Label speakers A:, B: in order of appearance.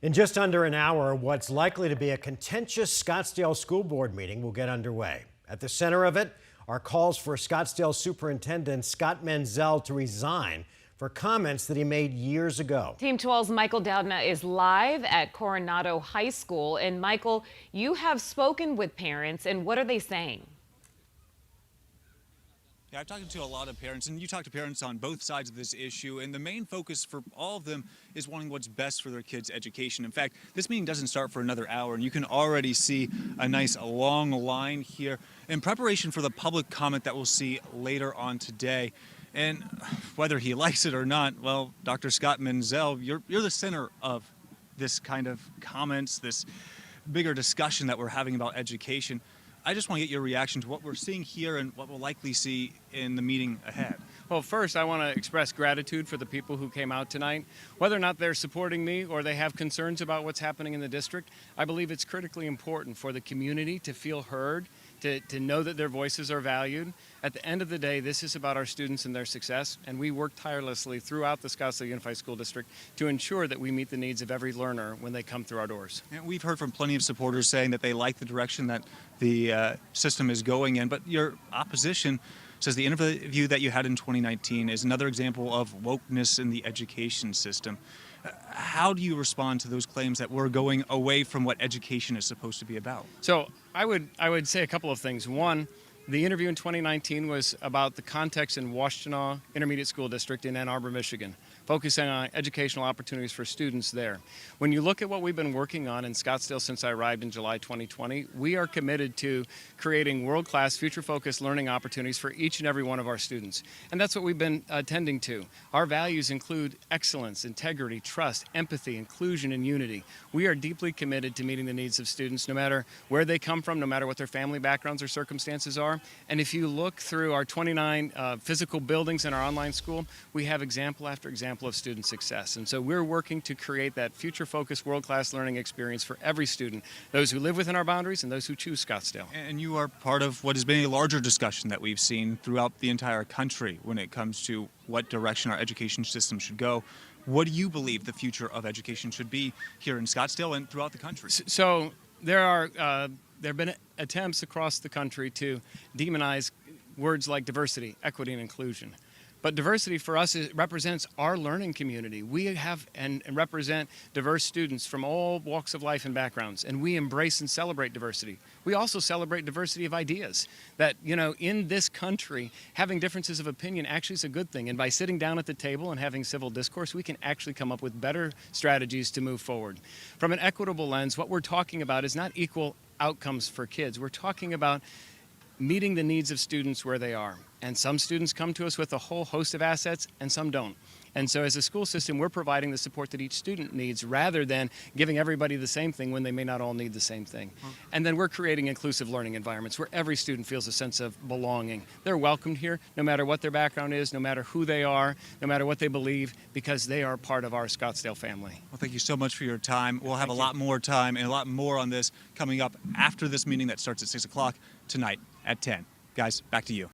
A: In just under an hour, what's likely to be a contentious Scottsdale School Board meeting will get underway. At the center of it are calls for Scottsdale Superintendent Scott Menzel to resign for comments that he made years ago.
B: Team 12's Michael Doudna is live at Coronado High School. And Michael, you have spoken with parents, and what are they saying?
C: Yeah, I've talked to a lot of parents, and you talk to parents on both sides of this issue, and the main focus for all of them is wanting what's best for their kids' education. In fact, this meeting doesn't start for another hour, and you can already see a nice long line here in preparation for the public comment that we'll see later on today. And whether he likes it or not, well, Dr. Scott Menzel, you're the center of this kind of comments, this bigger discussion that we're having about education. I just want to get your reaction to what we're seeing here and what we'll likely see in the meeting ahead.
D: Well, first, I want to express gratitude for the people who came out tonight. Whether or not they're supporting me or they have concerns about what's happening in the district, I believe it's critically important for the community to feel heard, to know that their voices are valued. At the end of the day, this is about our students and their success, and we work tirelessly throughout the Scottsdale Unified School District to ensure that we meet the needs of every learner when they come through our doors.
C: And we've heard from plenty of supporters saying that they like the direction that the system is going in, but your opposition says the interview that you had in 2019 is another example of wokeness in the education system. How do you respond to those claims that we're going away from what education is supposed to be about?
D: So I would say a couple of things. One, the interview in 2019 was about the context in Washtenaw Intermediate School District in Ann Arbor, Michigan, focusing on educational opportunities for students there. When you look at what we've been working on in Scottsdale since I arrived in July 2020, we are committed to creating world-class, future-focused learning opportunities for each and every one of our students. And that's what we've been attending to. Our values include excellence, integrity, trust, empathy, inclusion, and unity. We are deeply committed to meeting the needs of students, no matter where they come from, no matter what their family backgrounds or circumstances are. And if you look through our 29 physical buildings in our online school, we have example after example of student success. And so we're working to create that future-focused, world-class learning experience for every student, those who live within our boundaries and those who choose Scottsdale.
C: And you are part of what has been a larger discussion that we've seen throughout the entire country when it comes to what direction our education system should go. What do you believe the future of education should be here in Scottsdale and throughout the country?
D: So there have been attempts across the country to demonize words like diversity, equity, and inclusion. But diversity for us represents our learning community. We have and represent diverse students from all walks of life and backgrounds, and we embrace and celebrate diversity. We also celebrate diversity of ideas. That, in this country, having differences of opinion actually is a good thing. And by sitting down at the table and having civil discourse, we can actually come up with better strategies to move forward. From an equitable lens, what we're talking about is not equal outcomes for kids. We're talking about meeting the needs of students where they are. And some students come to us with a whole host of assets and some don't. And so as a school system, we're providing the support that each student needs rather than giving everybody the same thing when they may not all need the same thing. And then we're creating inclusive learning environments where every student feels a sense of belonging. They're welcomed here no matter what their background is, no matter who they are, no matter what they believe, because they are part of our Scottsdale family.
C: Well, thank you so much for your time. We'll have a lot more time and a lot more on this coming up after this meeting that starts at 6 o'clock tonight at 10. Guys, back to you.